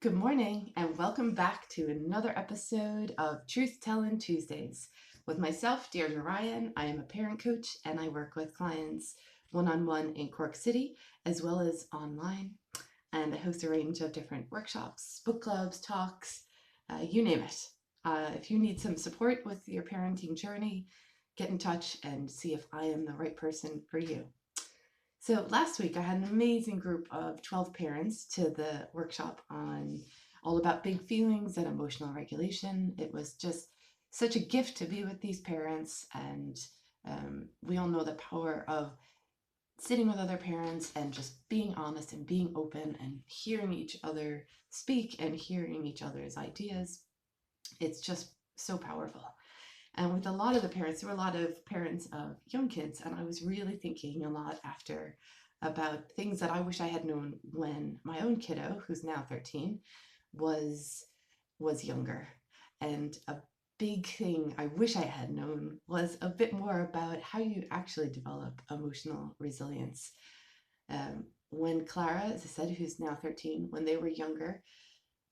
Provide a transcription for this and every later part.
Good morning, and welcome back to another episode of Truth Tellin Tuesdays. With myself, Deirdre Ryan, I am a parent coach and I work with clients one-on-one in Cork City as well as online. And I host a range of different workshops, book clubs, talks, you name it. If you need some support with your parenting journey, get in touch and see if I am the right person for you. So last week I had an amazing group of 12 parents to the workshop on all about big feelings and emotional regulation. It was just such a gift to be with these parents, and we all know the power of sitting with other parents and just being honest and being open and hearing each other speak and hearing each other's ideas. It's just so powerful. And with a lot of the parents, there were a lot of parents of young kids, and I was really thinking a lot after about things that I wish I had known when my own kiddo, who's now 13, was younger. And a big thing I wish I had known was a bit more about how you actually develop emotional resilience. When Clara, as I said, who's now 13, when they were younger,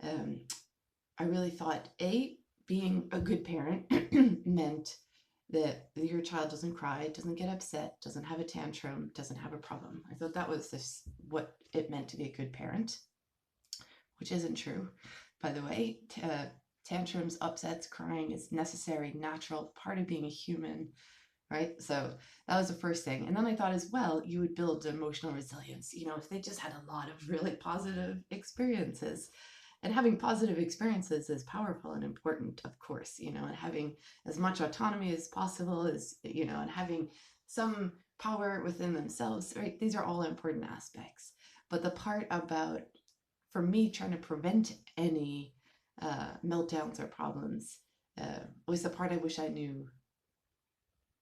I really thought, being a good parent meant that your child doesn't cry, doesn't get upset, doesn't have a tantrum, doesn't have a problem. I thought that was what it meant to be a good parent, which isn't true, by the way. Tantrums, upsets, crying is necessary, natural, part of being a human, right? So that was the first thing. And then I thought as well, you would build emotional resilience, if they just had a lot of really positive experiences. And having positive experiences is powerful and important, of course, and having as much autonomy as possible is, and having some power within themselves, right? These are all important aspects. But the part about, for me, trying to prevent any meltdowns or problems was the part I wish I knew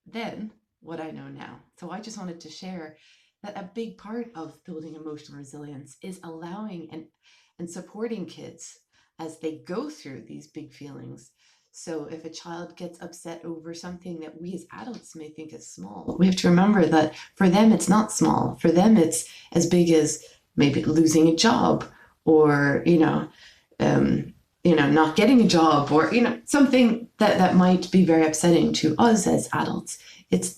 then, what I know now. So I just wanted to share that a big part of building emotional resilience is allowing and supporting kids as they go through these big feelings. So if a child gets upset over something that we as adults may think is small, we have to remember that for them it's not small. For them it's as big as maybe losing a job, or not getting a job, or something that might be very upsetting to us as adults. It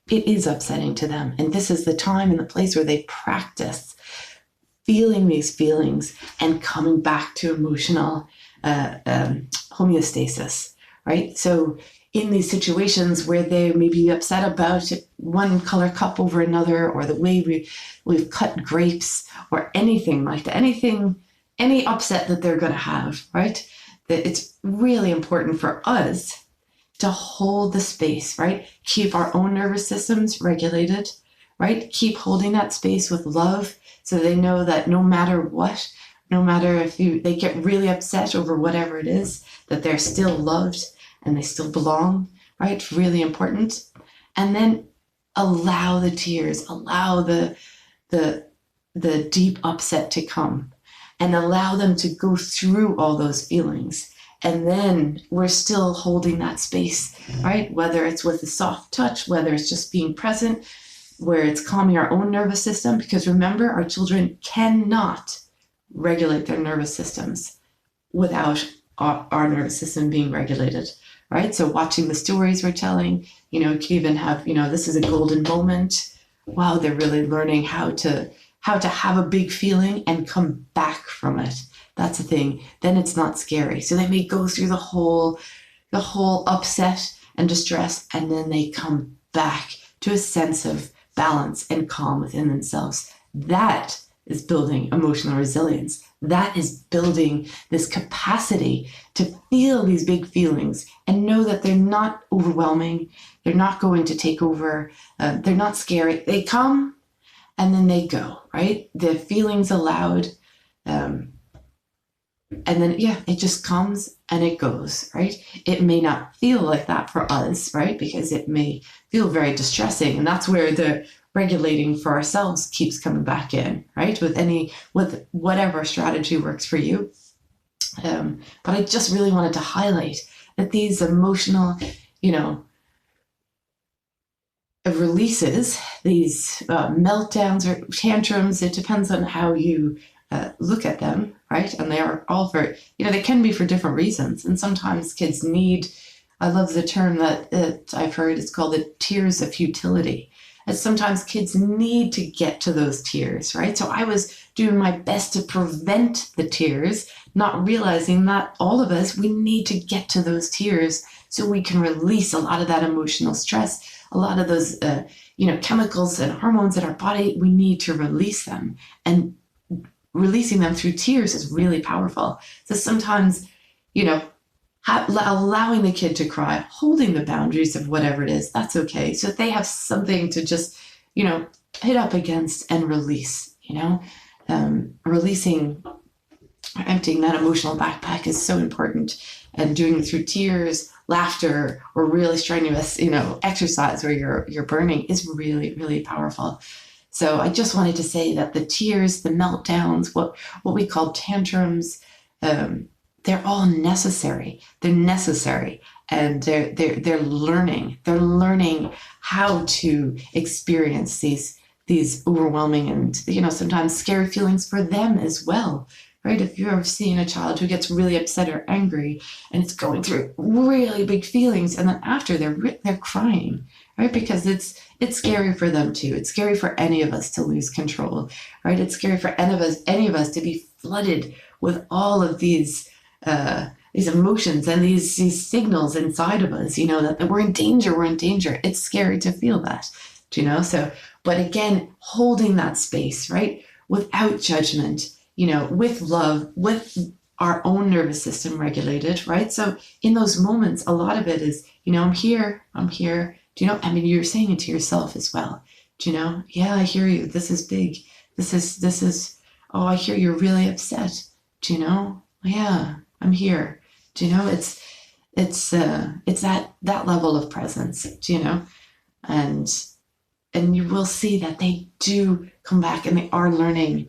is upsetting to them, and this is the time and the place where they practice feeling these feelings and coming back to emotional homeostasis, right? So in these situations where they may be upset about one color cup over another, or the way we've cut grapes, or anything like that, any upset that they're going to have, right? That it's really important for us to hold the space, right? Keep our own nervous systems regulated, right? Keep holding that space with love, so they know that no matter what, no matter if they get really upset over whatever it is, that they're still loved and they still belong, right? Really important. And then allow the tears, allow the deep upset to come, and allow them to go through all those feelings. And then we're still holding that space, right? Whether it's with a soft touch, whether it's just being present, where it's calming our own nervous system. Because remember, our children cannot regulate their nervous systems without our nervous system being regulated, right? So watching the stories we're telling, you can even have, this is a golden moment. Wow, they're really learning how to have a big feeling and come back from it. That's the thing. Then it's not scary. So they may go through the whole upset and distress, and then they come back to a sense of balance and calm within themselves. That is building emotional resilience. That is building this capacity to feel these big feelings and know that they're not overwhelming. They're not going to take over. They're not scary. They come and then they go, right? The feelings allowed. And then, it just comes and it goes, right? It may not feel like that for us, right? Because it may feel very distressing. And that's where the regulating for ourselves keeps coming back in, right? With whatever strategy works for you. But I just really wanted to highlight that these emotional, releases, these meltdowns or tantrums, it depends on how you look at them, right? And they are all for, they can be for different reasons. And sometimes kids need, I love the term that I've heard, it's called the tears of futility. And sometimes kids need to get to those tears, right? So I was doing my best to prevent the tears, not realizing that all of us, we need to get to those tears so we can release a lot of that emotional stress, a lot of those, chemicals and hormones in our body. We need to release them, and releasing them through tears is really powerful. So sometimes, allowing the kid to cry, holding the boundaries of whatever it is, that's okay. So that they have something to just, hit up against and release, releasing, emptying that emotional backpack is so important. And doing it through tears, laughter, or really strenuous, exercise where you're burning is really, really powerful. So I just wanted to say that the tears, the meltdowns, what we call tantrums, they're all necessary. They're necessary, and they're learning. They're learning how to experience these overwhelming and sometimes scary feelings for them as well. Right? If you've ever seen a child who gets really upset or angry and it's going through really big feelings, and then after they're crying, right? Because it's scary for them too. It's scary for any of us to lose control, right? It's scary for any of us to be flooded with all of these emotions and these signals inside of us, that we're in danger, It's scary to feel that, So, but again, holding that space, right? Without judgment, with love, with our own nervous system regulated, right? So in those moments, a lot of it is, I'm here. You're saying it to yourself as well. Yeah, I hear you. This is big. This is, oh, I hear you're really upset. Yeah, I'm here. It's that level of presence, and you will see that they do come back, and they are learning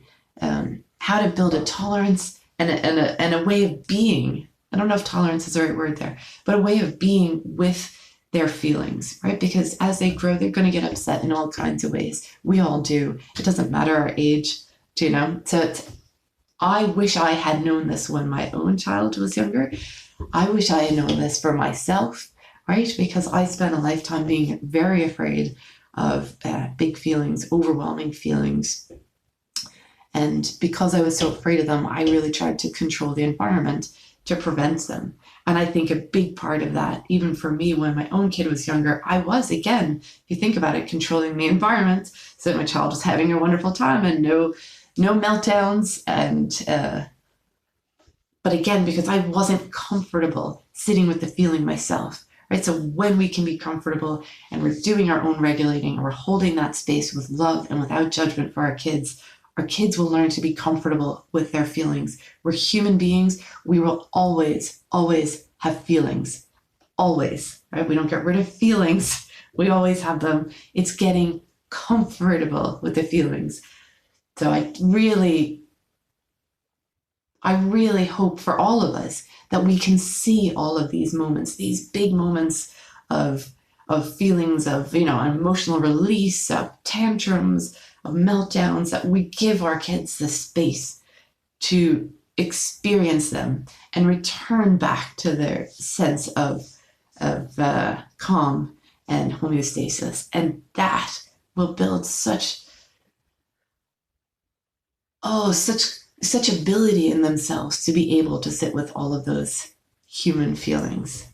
how to build a tolerance and a way of being. I don't know if tolerance is the right word there, but a way of being with their feelings, right? Because as they grow, they're going to get upset in all kinds of ways. We all do. It doesn't matter our age, So I wish I had known this when my own child was younger. I wish I had known this for myself, right? Because I spent a lifetime being very afraid of big feelings, overwhelming feelings. And because I was so afraid of them, I really tried to control the environment to prevent them. And I think a big part of that, even for me, when my own kid was younger, I was, again, if you think about it, controlling the environment so that my child was having a wonderful time and no meltdowns. And but again, because I wasn't comfortable sitting with the feeling myself, right? So when we can be comfortable and we're doing our own regulating and we're holding that space with love and without judgment for our kids will learn to be comfortable with their feelings. We're human beings. We will always, always have feelings. Always, right? We don't get rid of feelings. We always have them. It's getting comfortable with the feelings. So I really hope for all of us that we can see all of these moments, these big moments of feelings of, emotional release, of tantrums, of meltdowns, that we give our kids the space to experience them and return back to their sense of calm and homeostasis. And that will build such ability in themselves to be able to sit with all of those human feelings,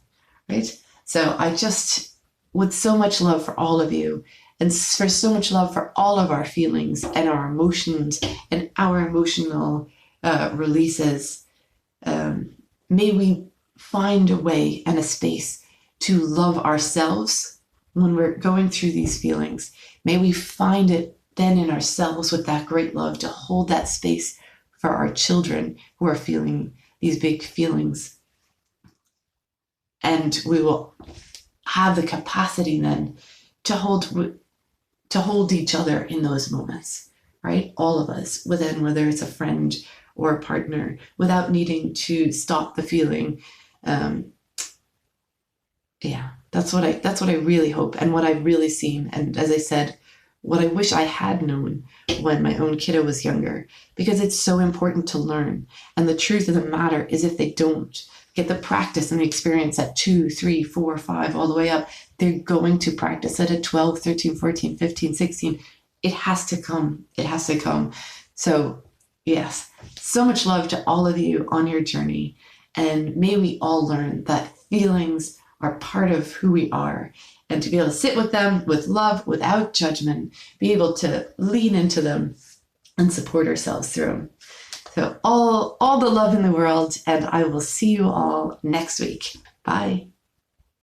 right? So I just, with so much love for all of you, and for so much love for all of our feelings and our emotions and our emotional releases, may we find a way and a space to love ourselves when we're going through these feelings. May we find it then in ourselves with that great love to hold that space for our children who are feeling these big feelings. And we will have the capacity then to hold each other in those moments, right? All of us, whether it's a friend or a partner, without needing to stop the feeling. That's what I really hope, and what I've really seen. And as I said, what I wish I had known when my own kiddo was younger, because it's so important to learn. And the truth of the matter is, if they don't get the practice and the experience at 2, 3, 4, 5, all the way up, they're going to practice it at 12, 13, 14, 15, 16. It has to come. It has to come. So, yes, so much love to all of you on your journey. And may we all learn that feelings are part of who we are, and to be able to sit with them with love, without judgment, be able to lean into them and support ourselves through them. So all the love in the world, and I will see you all next week. Bye.